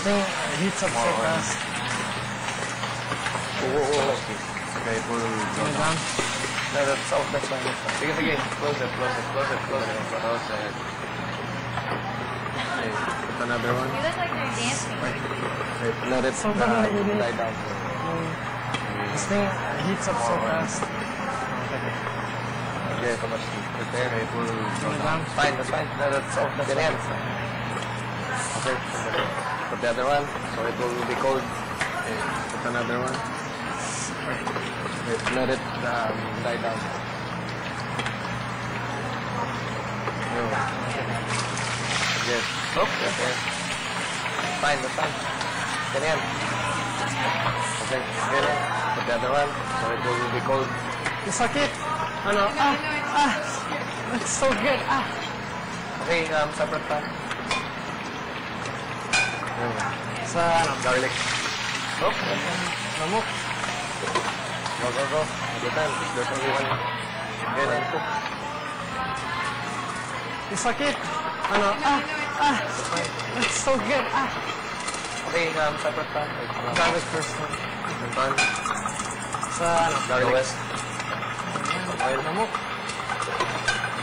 thing heats up so fast. Okay, pull it down. No, that's fine, that's fine. Sige, sige. Close it. Okay, put another one. You look like you're dancing. Okay, let it die down. This thing heats up so fast. Okay, so much prepare. Okay, pull it down. Fine, that's fine. No, that's fine. Okay, put the other one, so it will be cold. Okay, put another one. Okay, let it die down. Yes. Okay. Fine, that's fine. Ganyan. Okay, ganyan. Put the other one, so it will be cold. Sakit! Ano? That's so good! Okay, separate pan. Sa ano? Garlic. Lamok. Go. Good time. There's only one. Ganyan cook. Sakit! Ano? That's so good! Okay, separate pan. Garlic first. Pan. Sa ano? Garlic. West. Oil. Lamok.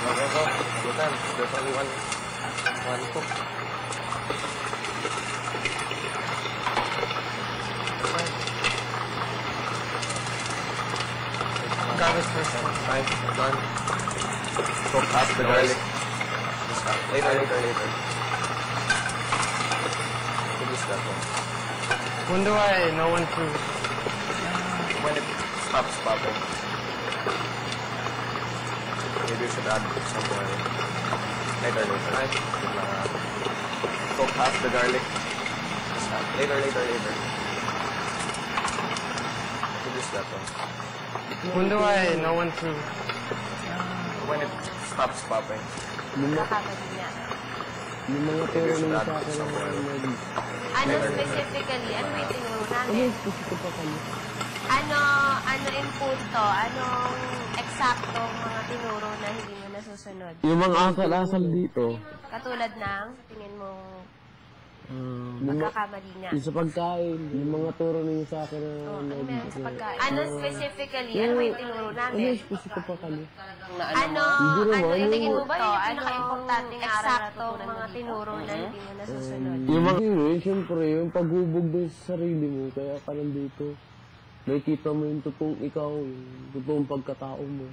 Go. Good time. There's only one cook. Garlic first. Fine. Done. Cook up the garlic. Later. Finish that one. When do I know when to... When it stops popping. Maybe you should add some oil. Later. Cook half the garlic. Later. Finish that one. When do I know when to... When it stops popping. Nakakagina. Yung mga Maybe pero you should nung add sa akin some oil. Ano specifically? Ano yung tinuro namin? gusto pa kami. Ano yung punto? Anong eksaktong mga tinuro na hindi mo nasusunod? Yung mga asal-asal dito. Katulad ng, tingin mo, Yung magkakamali niya. sa pagkain, yung mga turo ninyo sa akin na... Ano meron sa pagkain? Ano specifically? Ano yung tinuro namin? gusto pa kami. Ano yung tingin mo ba yung pinaka-importanting eksaktong mga tinuro na hindi mo nasusunod? Yung mga siyempre, yung paghubog doon sa sarili mo, kaya ka nandito. Nakikita mo yung totoong ikaw, yung totoong pagkatao mo.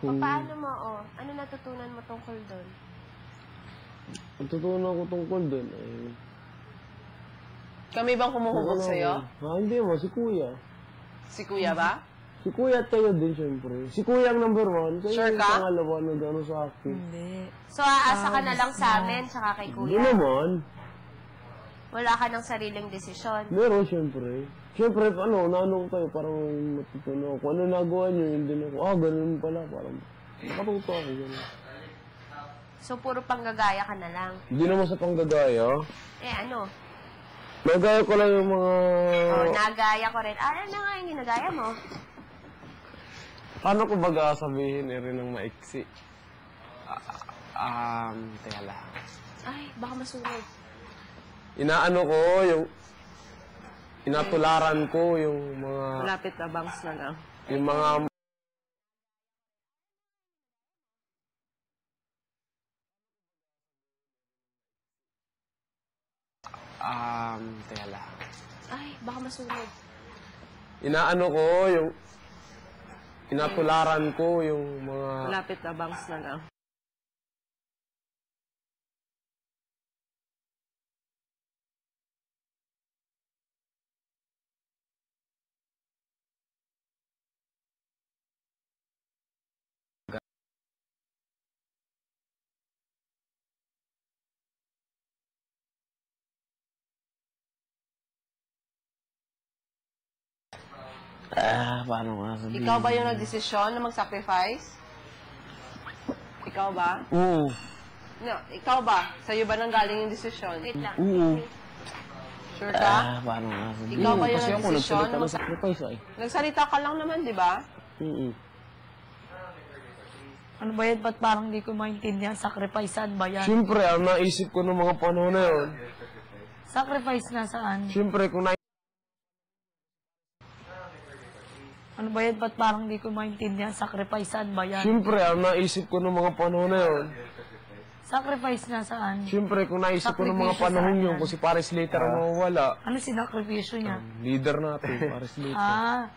Paano mo, ano natutunan mo tungkol doon? Ang tutunan ko tungkol doon ay... Kami bang humuhugot sa'yo? Hindi mo, si Kuya. Si Kuya ba? Si Kuya at kayo din, siyempre. Si Kuya ang number 1. Kayo Sure yung ka? pangalawa na gano'n sa akin. So, aasa ka na lang sa amin, tsaka kay Hindi Kuya. naman. Wala ka ng sariling desisyon. Meron, siyempre. Siyempre, nanong kayo, parang matutunan ako. Ano nagawa niyo, hindi na ako. Ganun pala, parang nakatuto ako, gano'n. So, puro panggagaya ka na lang. Hindi naman sa panggagaya. Ano? Nagaya ko lang yung mga... Nagaya ko rin. Ano nga yung ginagaya mo? Paano ko baga sabihin rin ng maiksi? Teka lang. Ay, baka masunog. Inaano ko, yung... Inatularan ko yung mga... Malapit na bangs na lang. Yung mga... Teka lang. Ay, baka masunog. Inaano ko, yung... Inatularan ko yung mga... Malapit na bangs na lang. Paano nga sabihin? Ikaw ba yung nagdesisyon na mag-sacrifice? Ikaw ba? Oo. No, ikaw ba? Sa'yo ba nanggaling yung desisyon? Wait lang. Oo. Sure ka? Paano nga sabihin? Ikaw ba yung Kasi ako nagdesisyon? nagsalita ng sacrifice ay. Nagsalita ka lang naman, di ba? Ano ba yan? Ba't parang di ko maintindihan? Sacrificean ba yan? Siyempre, ang naisip ko ng mga panahon na yun, Sacrifice na saan? Siyempre, kung Ano ba yan? Ba't parang di ko maintindihan? Sacrifice saan ba yan? Siyempre, ang naisip ko ng mga panahon na yun, Sacrifice na saan? siyempre, kung naisip ko ng mga Sakripisyo panahon saan yun, yan? kung si Paris Slater ang mawawala, Ano sinakripisyo niya? leader natin, Paris Slater. Ah,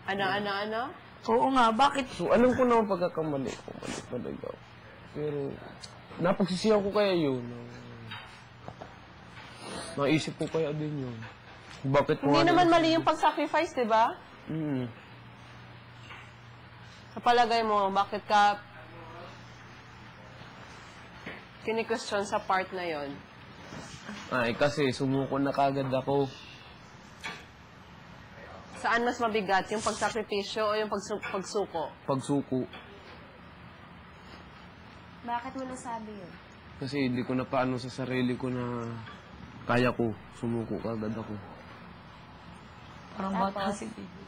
Ano? oo nga. Bakit? So, alam ko naman pagkakamali ko, mali talaga. Pero, napagsisihan ko kaya yun. Naisip ko kaya din yun. Bakit ko Hindi naman mali yung pag-sacrifice, di ba? Sa palagay mo, bakit ka kini-question sa part na yon? Ay, kasi sumuko na kagad ako. Saan mas mabigat? Yung pagsakripisyo o yung pagsuko? Pagsuko. Bakit mo nasabi yun? Kasi hindi ko na paano sa sarili ko na kaya ko. Sumuko kagad ako. Parang bata si Bibi.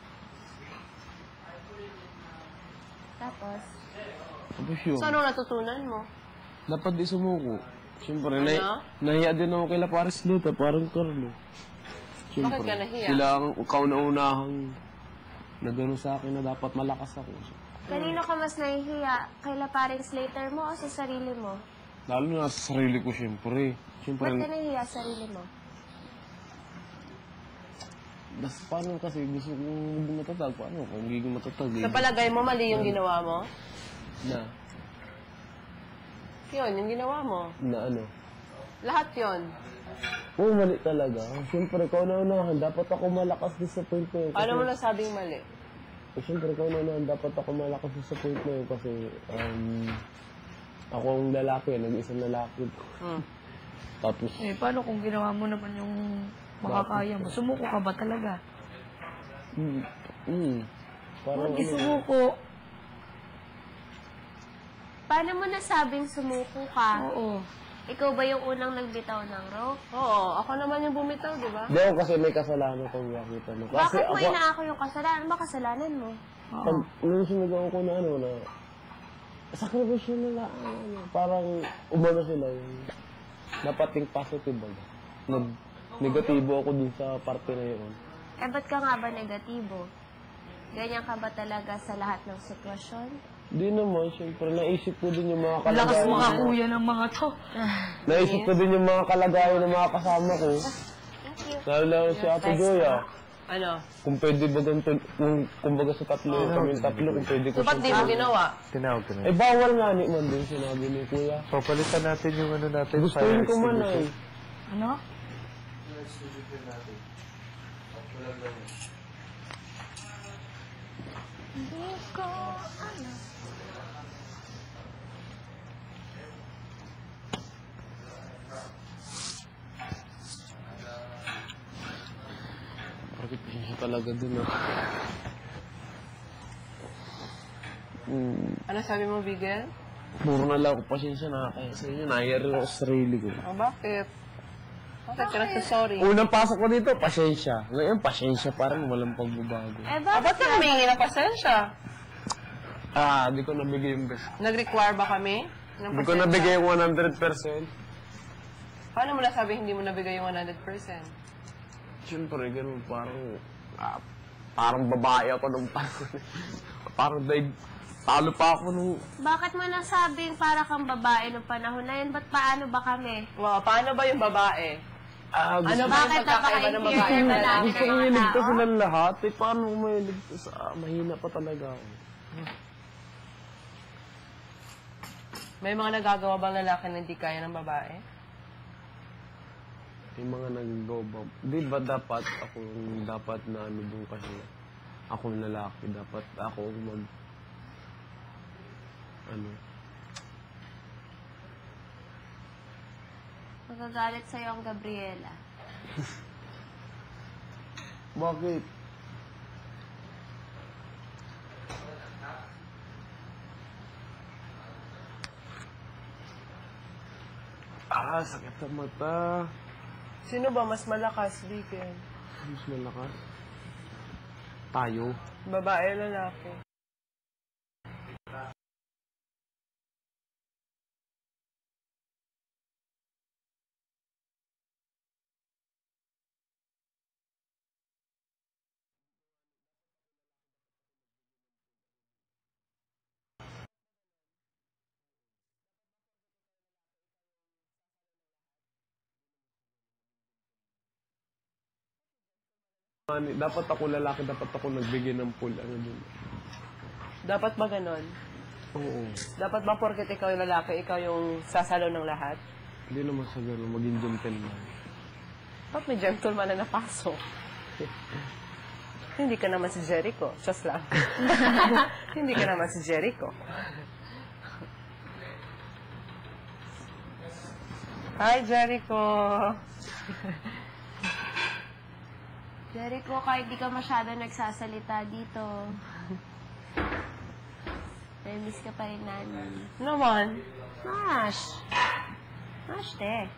Tapos, Tapos yun, So, anong natutunan mo? dapat di sumuko. Siyempre, Ano? nahiya din ako kila Paris Slater, parang Carlo. Bakit ka nahiya? Sila ang kauna-unahang na gano'n sa akin na dapat malakas ako. kanino ka mas nahihiya? Kaila paring Slater mo o sa sarili mo? Lalo na sa sarili ko, siyempre. Siyempre, Ba't ka nahihiya sa sarili mo? paano kasi gusto kong hindi matatag? Paano kung hindi ko matatag? Sa palagay mo, mali yung ginawa mo? Na Yun, yung ginawa mo. ano? Lahat yon. Oo, mali talaga. Siyempre, kauna-unahan, dapat ako malakas din sa point na yun. Paano mo nasabing mali? Siyempre, kauna-unahan, dapat ako malakas din sa point na yun kasi ako ang lalaki, nag-isang lalaki. Tapos, Eh, paano kung ginawa mo naman yung makakaya mo? Sumuko ka ba talaga? parang Hindi sumuko. Paano mo nasabing sumuko ka? Oo. Ikaw ba yung unang nagbitaw ng rope? Oo, ako naman yung bumitaw, di ba? Di ako kasi may kasalanan kong nakita mo. Kasi Bakit mo ako, inaako yung kasalanan? Ano ba kasalanan mo? pag nung sinigaw ko na sakripisyo na lang, parang umano sila yung napating positive ba? Negatibo ako dun sa parte na yun. Eh, ba't ka nga ba negatibo? Ganyan ka ba talaga sa lahat ng sitwasyon? Di naman, siyempre, naisip ko din yung mga Lakas kalagayan. mga kuya ng mga to. Naisip ko din yung mga kalagayan ng mga kasama ko. Thank you. Lalo si Ate Joya. Ano? Kung pwede ba ganito, kung kumbaga sa tatlo, kami tatlo, kung pwede ko So, ba't di mo ginawa? Tinawag ko na. Eh, bawal nga ni man din, sinabi ni Kuya. Papalitan natin yung ano natin. Gustuin ko man ay. Ano? Hindi ko alam. Bakit siya talaga dun Ano sabi mo, Bigel? Puro na lang ako pasensya na kaya sa inyo. Nahiyari ako sa sarili ko. Oh, bakit? Bakit ka nagsasorry? Unang pasok ko dito, pasensya. Ngayon, pasensya parang walang pagbabago. Eh, Ah, ba't ka humingi ng pasensya? Di ko nabigay yung best. Nag-require ba kami ng Di ko pasensya? nabigay yung 100%. Paano mo nasabi hindi mo nabigay yung 100%? Siyempre, ganun, parang babae ako nung panahon. Parang talo pa ako nung... Bakit mo nasabing para kang babae noong panahon na yun? Ba't paano ba kami? Wow, paano ba yung babae? Gusto, Ano ba yung Bakit pagkakaiba ng babae? napaka-inferior ba natin gusto ng kong mga iligtas tao? silang lahat. Paano kung may iligtas? Mahina pa talaga ako. May mga nagagawa bang lalaki na hindi kaya ng babae? Yung mga nag-go di ba dapat ako yung dapat na ano doon kasi ako yung lalaki, dapat ako ang Magagalit sa'yo ang Gabriela. Bakit? Sakit sa mata. Sino ba mas malakas, Bigel? Mas malakas. Tayo. Babae o lalaki? Dapat ako lalaki, dapat ako nagbigay ng full, ano dun. Dapat ba ganon? Oo. Dapat ba porket ikaw yung lalaki, ikaw yung sasalo ng lahat? Hindi naman sa gano'n, maging gentleman. Ba't may gentleman na napasok? Hindi ka naman si Jericho. Just lang. Hindi ka naman si Jericho. Hi, Jericho. Jericho, kahit di ka masyado nagsasalita dito. May miss ka pa rin namin. Naman. Mash! Mash, te.